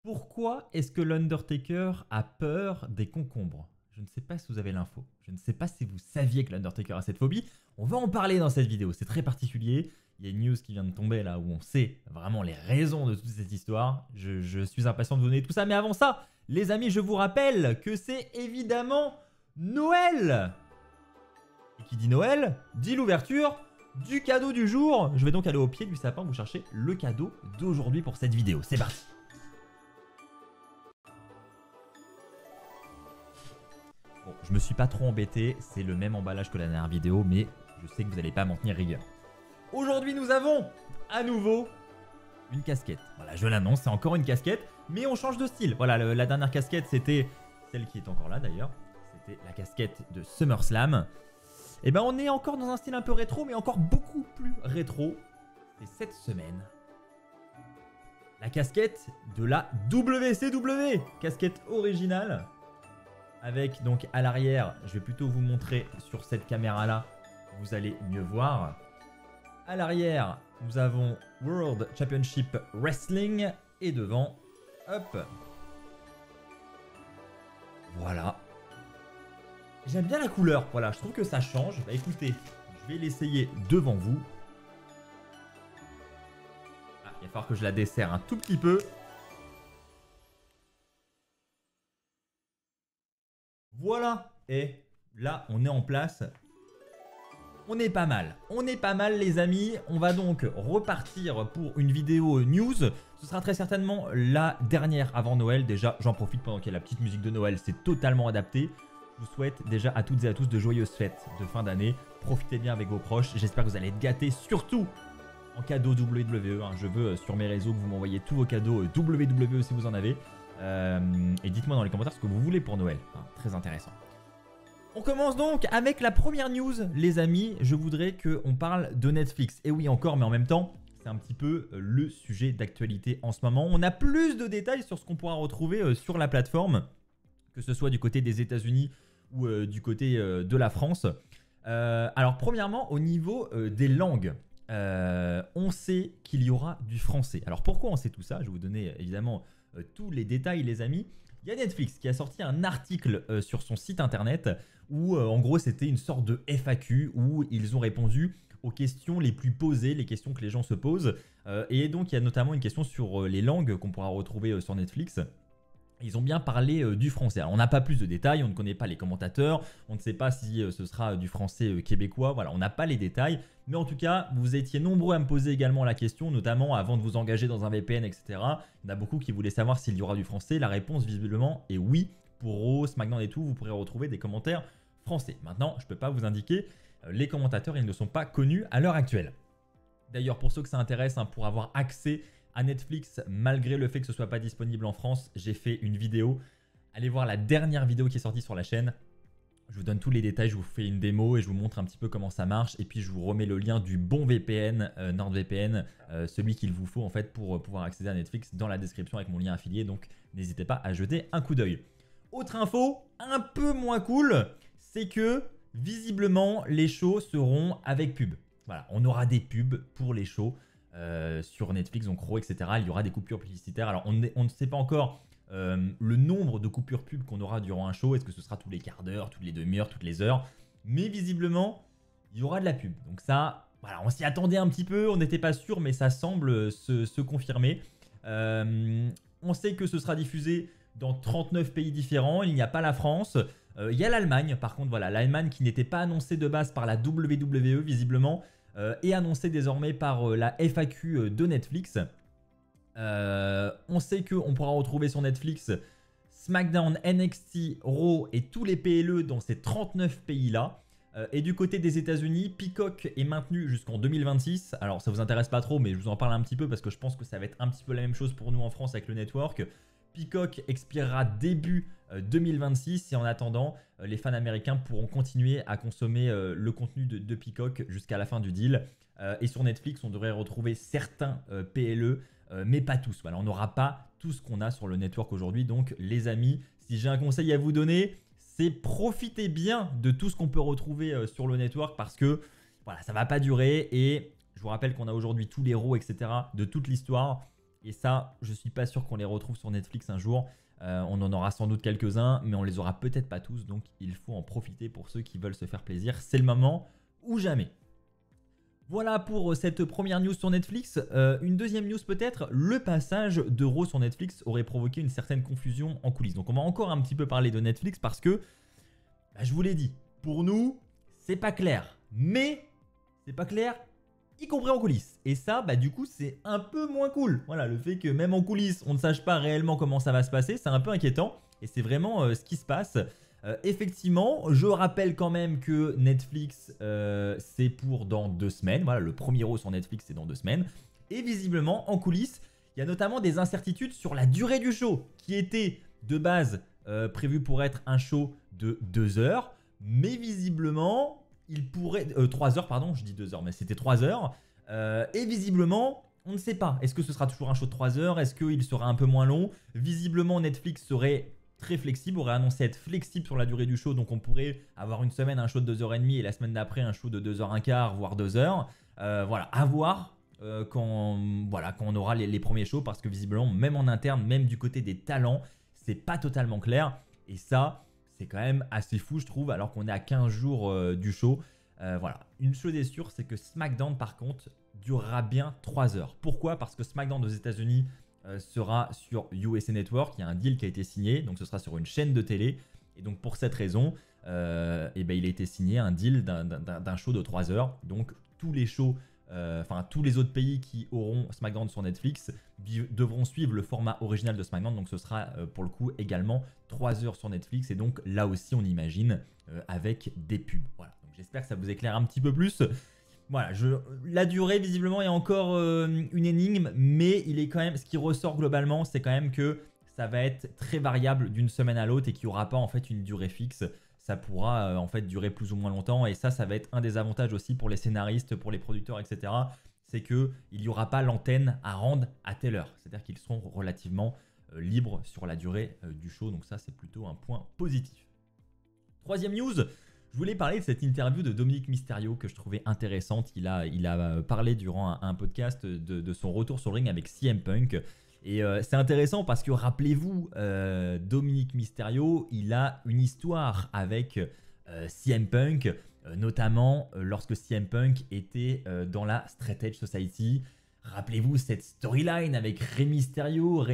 Pourquoi est-ce que l'Undertaker a peur des concombres? Je ne sais pas si vous avez l'info. Je ne sais pas si vous saviez que l'Undertaker a cette phobie. On va en parler dans cette vidéo. C'est très particulier. Il y a une news qui vient de tomber là où on sait vraiment les raisons de toute cette histoire. Je suis impatient de vous donner tout ça. Mais avant ça, les amis, je vous rappelle que c'est évidemment Noël. Et qui dit Noël, dit l'ouverture du cadeau du jour. Je vais donc aller au pied du sapin vous chercher le cadeau d'aujourd'hui pour cette vidéo. C'est parti. Bon, je me suis pas trop embêté, c'est le même emballage que la dernière vidéo, mais je sais que vous n'allez pas m'en tenir rigueur. Aujourd'hui, nous avons à nouveau une casquette. Voilà, je l'annonce, c'est encore une casquette, mais on change de style. Voilà, la dernière casquette, c'était celle qui est encore là d'ailleurs. C'était la casquette de SummerSlam. Et ben, on est encore dans un style un peu rétro, mais encore beaucoup plus rétro. Et cette semaine, la casquette de la WCW, casquette originale. Avec donc à l'arrière, je vais plutôt vous montrer sur cette caméra là, vous allez mieux voir. À l'arrière, nous avons World Championship Wrestling et devant, hop. Voilà. J'aime bien la couleur, voilà, je trouve que ça change. Bah écoutez, je vais l'essayer devant vous. Ah, il va falloir que je la desserre un tout petit peu. Voilà, et là on est en place. On est pas mal. On est pas mal les amis. On va donc repartir pour une vidéo news. Ce sera très certainement la dernière avant Noël. Déjà j'en profite pendant qu'il y a la petite musique de Noël. C'est totalement adapté. Je vous souhaite déjà à toutes et à tous de joyeuses fêtes de fin d'année. Profitez bien avec vos proches. J'espère que vous allez être gâtés surtout en cadeau WWE. Je veux sur mes réseaux que vous m'envoyez tous vos cadeaux WWE si vous en avez. Et dites-moi dans les commentaires ce que vous voulez pour Noël. Très intéressant. On commence donc avec la première news, les amis. Je voudrais qu'on parle de Netflix. Et oui, encore, mais en même temps, c'est un petit peu le sujet d'actualité en ce moment. On a plus de détails sur ce qu'on pourra retrouver sur la plateforme, que ce soit du côté des États-Unis ou du côté de la France. Alors, premièrement, au niveau des langues, on sait qu'il y aura du français. Alors, pourquoi on sait tout ça? Je vais vous donner évidemment tous les détails, les amis. Il y a Netflix qui a sorti un article sur son site internet où en gros c'était une sorte de FAQ où ils ont répondu aux questions les plus posées, les questions que les gens se posent. Et donc il y a notamment une question sur les langues qu'on pourra retrouver sur Netflix. Ils ont bien parlé du français. Alors, on n'a pas plus de détails, on ne connaît pas les commentateurs, on ne sait pas si ce sera du français québécois, voilà, on n'a pas les détails. Mais en tout cas, vous étiez nombreux à me poser également la question, notamment avant de vous engager dans un VPN, etc. Il y en a beaucoup qui voulaient savoir s'il y aura du français. La réponse, visiblement, est oui. Pour Raw, SmackDown et tout, vous pourrez retrouver des commentaires français. Maintenant, je ne peux pas vous indiquer, les commentateurs, ils ne sont pas connus à l'heure actuelle. D'ailleurs, pour ceux que ça intéresse, pour avoir accès à Netflix, malgré le fait que ce soit pas disponible en France, j'ai fait une vidéo. Allez voir la dernière vidéo qui est sortie sur la chaîne. Je vous donne tous les détails, je vous fais une démo et je vous montre un petit peu comment ça marche. Et puis je vous remets le lien du bon VPN, NordVPN, celui qu'il vous faut en fait pour pouvoir accéder à Netflix dans la description avec mon lien affilié. Donc n'hésitez pas à jeter un coup d'œil. Autre info, un peu moins cool, c'est que visiblement les shows seront avec pub. Voilà, on aura des pubs pour les shows. Sur Netflix, donc Raw, etc. Il y aura des coupures publicitaires. Alors, on ne sait pas encore le nombre de coupures pub qu'on aura durant un show. Est-ce que ce sera tous les quarts d'heure, toutes les demi-heures, toutes les heures? Mais visiblement, il y aura de la pub. Donc ça, voilà, on s'y attendait un petit peu. On n'était pas sûr, mais ça semble se confirmer. On sait que ce sera diffusé dans 39 pays différents. Il n'y a pas la France. Il y a l'Allemagne. Par contre, voilà, l'Allemagne qui n'était pas annoncée de base par la WWE, visiblement, est annoncé désormais par la FAQ de Netflix. On sait qu'on pourra retrouver sur Netflix SmackDown, NXT, Raw et tous les PLE dans ces 39 pays-là. Et du côté des États-Unis, Peacock est maintenu jusqu'en 2026. Alors ça vous intéresse pas trop, mais je vous en parle un petit peu parce que je pense que ça va être un petit peu la même chose pour nous en France avec le network. Peacock expirera début 2026 et en attendant, les fans américains pourront continuer à consommer le contenu de Peacock jusqu'à la fin du deal. Et sur Netflix, on devrait retrouver certains PLE, mais pas tous. Voilà, on n'aura pas tout ce qu'on a sur le network aujourd'hui. Donc les amis, si j'ai un conseil à vous donner, c'est profitez bien de tout ce qu'on peut retrouver sur le network parce que voilà, ça ne va pas durer. Et je vous rappelle qu'on a aujourd'hui tous les Raw, etc. de toute l'histoire. Et ça, je suis pas sûr qu'on les retrouve sur Netflix un jour. On en aura sans doute quelques-uns, mais on les aura peut-être pas tous. Donc il faut en profiter pour ceux qui veulent se faire plaisir. C'est le moment ou jamais. Voilà pour cette première news sur Netflix. Une deuxième news peut-être, le passage de Raw sur Netflix aurait provoqué une certaine confusion en coulisses. Donc on va encore un petit peu parler de Netflix parce que, je vous l'ai dit, pour nous, c'est pas clair. Mais c'est pas clair, y compris en coulisses. Et ça, du coup, c'est un peu moins cool. Voilà, le fait que même en coulisses, on ne sache pas réellement comment ça va se passer, c'est un peu inquiétant. Et c'est vraiment ce qui se passe. Effectivement, je rappelle quand même que Netflix, c'est pour dans 2 semaines. Voilà, le premier Raw sur Netflix, c'est dans 2 semaines. Et visiblement, en coulisses, il y a notamment des incertitudes sur la durée du show, qui était de base prévu pour être un show de 2 heures. Mais visiblement, il pourrait... 3 heures, pardon, je dis 2 heures, mais c'était 3 heures. Et visiblement... on ne sait pas. Est-ce que ce sera toujours un show de 3 heures? Est-ce qu'il sera un peu moins long? Visiblement, Netflix serait très flexible, aurait annoncé être flexible sur la durée du show. Donc, on pourrait avoir une semaine un show de 2h30 et la semaine d'après un show de 2h15, voire 2 heures. Voilà, à voir quand on aura les premiers shows. Parce que visiblement, même en interne, même du côté des talents, c'est pas totalement clair. Et ça, c'est quand même assez fou, je trouve, alors qu'on est à 15 jours du show. Voilà, une chose est sûre, c'est que SmackDown, par contre, durera bien 3 heures. Pourquoi? Parce que SmackDown aux États-Unis sera sur USA Network. Il y a un deal qui a été signé, donc ce sera sur une chaîne de télé. Et donc pour cette raison, il a été signé un deal d'un show de 3 heures. Donc tous les shows, tous les autres pays qui auront SmackDown sur Netflix devront suivre le format original de SmackDown. Donc ce sera pour le coup également 3 heures sur Netflix. Et donc là aussi on imagine avec des pubs. Voilà, donc j'espère que ça vous éclaire un petit peu plus. Voilà, la durée visiblement est encore une énigme, mais il est quand même, ce qui ressort globalement, c'est quand même que ça va être très variable d'une semaine à l'autre et qu'il n'y aura pas en fait une durée fixe. Ça pourra en fait durer plus ou moins longtemps et ça va être un des avantages aussi pour les scénaristes, pour les producteurs, etc. C'est qu'il n'y aura pas l'antenne à rendre à telle heure. C'est-à-dire qu'ils seront relativement libres sur la durée du show, donc ça c'est plutôt un point positif. Troisième news. Je voulais parler de cette interview de Dominic Mysterio que je trouvais intéressante. Il a parlé durant un podcast de son retour sur le ring avec CM Punk. Et c'est intéressant parce que rappelez-vous, Dominic Mysterio, il a une histoire avec CM Punk, notamment lorsque CM Punk était dans la Straight Edge Society. Rappelez-vous cette storyline avec Rey Mysterio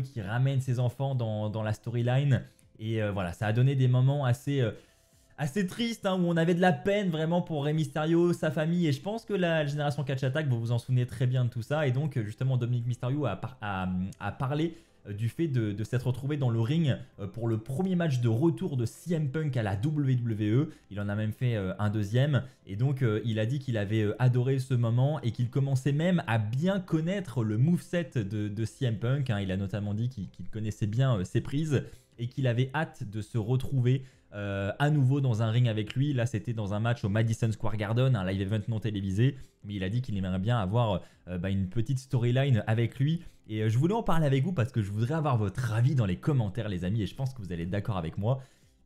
qui ramène ses enfants dans la storyline. Et voilà, ça a donné des moments assez triste, où on avait de la peine vraiment pour Rey Mysterio, sa famille, et je pense que la génération Catch Attack, vous vous en souvenez très bien de tout ça, et donc justement Dominic Mysterio a parlé du fait de s'être retrouvé dans le ring pour le premier match de retour de CM Punk à la WWE. Il en a même fait un deuxième, et donc il a dit qu'il avait adoré ce moment et qu'il commençait même à bien connaître le moveset de CM Punk. Il a notamment dit qu'il connaissait bien ses prises et qu'il avait hâte de se retrouver à nouveau dans un ring avec lui. Là c'était dans un match au Madison Square Garden, un live event non télévisé, mais il a dit qu'il aimerait bien avoir une petite storyline avec lui. Et je voulais en parler avec vous parce que je voudrais avoir votre avis dans les commentaires les amis, et je pense que vous allez être d'accord avec moi.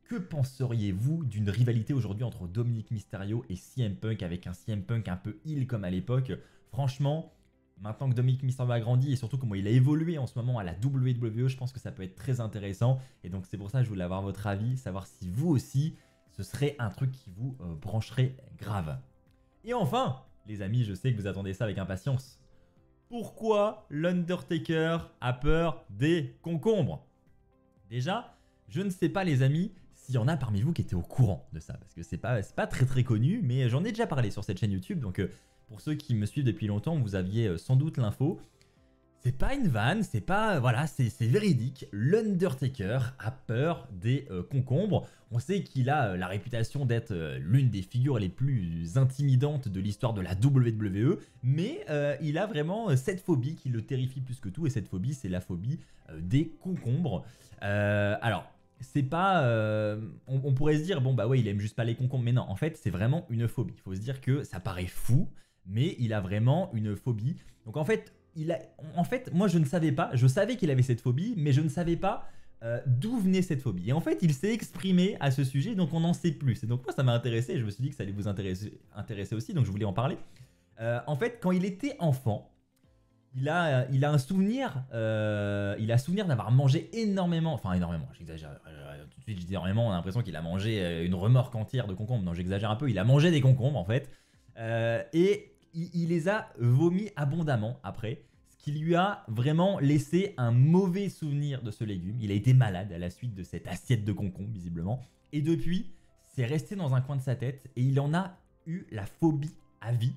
Que penseriez-vous d'une rivalité aujourd'hui entre Dominic Mysterio et CM Punk, avec un CM Punk un peu heel comme à l'époque? Franchement, maintenant que Dominic Mysterio a grandi et surtout comment il a évolué en ce moment à la WWE, je pense que ça peut être très intéressant. Et donc c'est pour ça que je voulais avoir votre avis, savoir si vous aussi, ce serait un truc qui vous brancherait grave. Et enfin, les amis, je sais que vous attendez ça avec impatience. Pourquoi l'Undertaker a peur des concombres? Déjà, je ne sais pas les amis s'il y en a parmi vous qui étaient au courant de ça, parce que c'est pas très connu, mais j'en ai déjà parlé sur cette chaîne YouTube, donc pour ceux qui me suivent depuis longtemps, vous aviez sans doute l'info. C'est pas une vanne, c'est pas... Voilà, c'est véridique. L'Undertaker a peur des concombres. On sait qu'il a la réputation d'être l'une des figures les plus intimidantes de l'histoire de la WWE, mais il a vraiment cette phobie qui le terrifie plus que tout, et cette phobie, c'est la phobie des concombres. Alors... c'est pas... on pourrait se dire, bon bah ouais, il aime juste pas les concombres, mais non, en fait, c'est vraiment une phobie. Il faut se dire que ça paraît fou, mais il a vraiment une phobie. Donc en fait, moi je ne savais pas, je savais qu'il avait cette phobie, mais je ne savais pas d'où venait cette phobie. Et en fait, il s'est exprimé à ce sujet, donc on n'en sait plus. Et donc moi, ça m'a intéressé, je me suis dit que ça allait vous intéresser aussi, donc je voulais en parler. En fait, quand il était enfant, il a un souvenir, d'avoir mangé énormément, enfin énormément, j'exagère, tout de suite je dis énormément, on a l'impression qu'il a mangé une remorque entière de concombres, non j'exagère un peu, il a mangé des concombres en fait, et il les a vomis abondamment après, ce qui lui a vraiment laissé un mauvais souvenir de ce légume. Il a été malade à la suite de cette assiette de concombres visiblement, et depuis, c'est resté dans un coin de sa tête, et il en a eu la phobie à vie,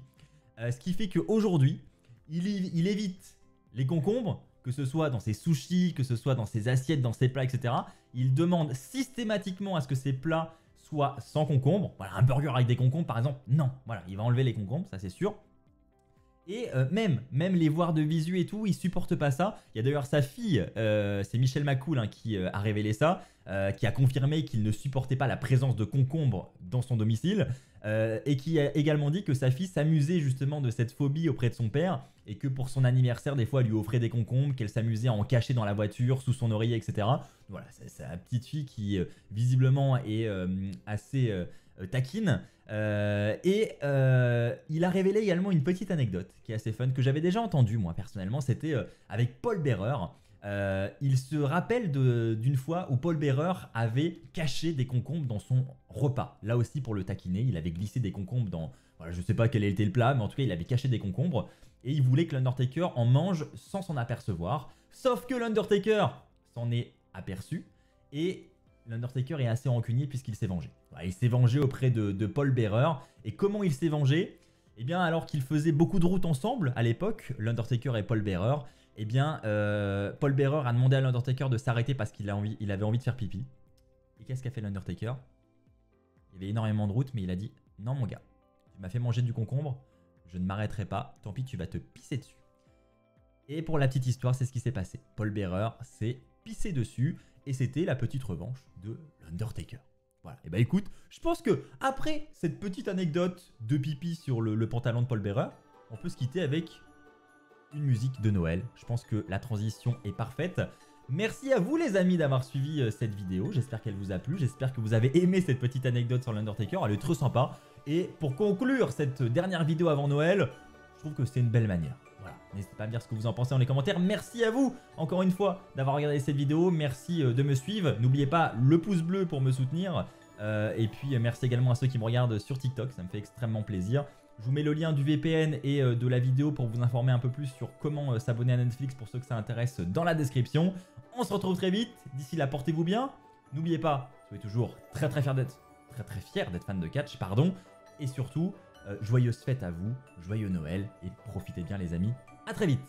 ce qui fait qu'aujourd'hui, il évite les concombres, que ce soit dans ses sushis, que ce soit dans ses assiettes, dans ses plats, etc. Il demande systématiquement à ce que ses plats soient sans concombres. Voilà, un burger avec des concombres par exemple, non. Voilà, il va enlever les concombres, ça c'est sûr. Et même les voir de visu et tout, il supporte pas ça. Il y a d'ailleurs sa fille, c'est Michel Macoul hein, qui a révélé ça, qui a confirmé qu'il ne supportait pas la présence de concombres dans son domicile, et qui a également dit que sa fille s'amusait justement de cette phobie auprès de son père, et que pour son anniversaire, des fois, elle lui offrait des concombres, qu'elle s'amusait à en cacher dans la voiture, sous son oreiller, etc. Voilà, c'est sa petite fille qui visiblement est assez taquine. Il a révélé également une petite anecdote qui est assez fun, que j'avais déjà entendue moi personnellement, c'était avec Paul Bearer. Il se rappelle d'une fois où Paul Bearer avait caché des concombres dans son repas. Là aussi pour le taquiner, il avait glissé des concombres dans... Voilà, je sais pas quel était le plat, mais en tout cas il avait caché des concombres. Et il voulait que l'Undertaker en mange sans s'en apercevoir. Sauf que l'Undertaker s'en est aperçu. Et l'Undertaker est assez rancunier puisqu'il s'est vengé. Voilà, il s'est vengé auprès de Paul Bearer. Et comment il s'est vengé? Eh bien alors qu'ils faisaient beaucoup de routes ensemble à l'époque, l'Undertaker et Paul Bearer, eh bien Paul Bearer a demandé à l'Undertaker de s'arrêter parce qu'il avait envie de faire pipi. Et qu'est-ce qu'a fait l'Undertaker? Il y avait énormément de routes, mais il a dit « Non mon gars, tu m'as fait manger du concombre, je ne m'arrêterai pas, tant pis tu vas te pisser dessus. » Et pour la petite histoire, c'est ce qui s'est passé. Paul Bearer s'est pissé dessus et c'était la petite revanche de l'Undertaker. Voilà, et bah écoute, je pense que après cette petite anecdote de pipi sur le pantalon de Paul Bearer, on peut se quitter avec une musique de Noël. Je pense que la transition est parfaite. Merci à vous les amis d'avoir suivi cette vidéo, j'espère qu'elle vous a plu, j'espère que vous avez aimé cette petite anecdote sur l'Undertaker, elle est trop sympa. Et pour conclure cette dernière vidéo avant Noël, je trouve que c'est une belle manière. Voilà, n'hésitez pas à me dire ce que vous en pensez dans les commentaires. Merci à vous, encore une fois, d'avoir regardé cette vidéo. Merci de me suivre. N'oubliez pas le pouce bleu pour me soutenir. Et puis, merci également à ceux qui me regardent sur TikTok. Ça me fait extrêmement plaisir. Je vous mets le lien du VPN et de la vidéo pour vous informer un peu plus sur comment s'abonner à Netflix pour ceux que ça intéresse dans la description. On se retrouve très vite. D'ici là, portez-vous bien. N'oubliez pas, soyez toujours très fiers d'être fan de catch, pardon. Et surtout, joyeuses fêtes à vous, joyeux Noël et profitez bien les amis. À très vite.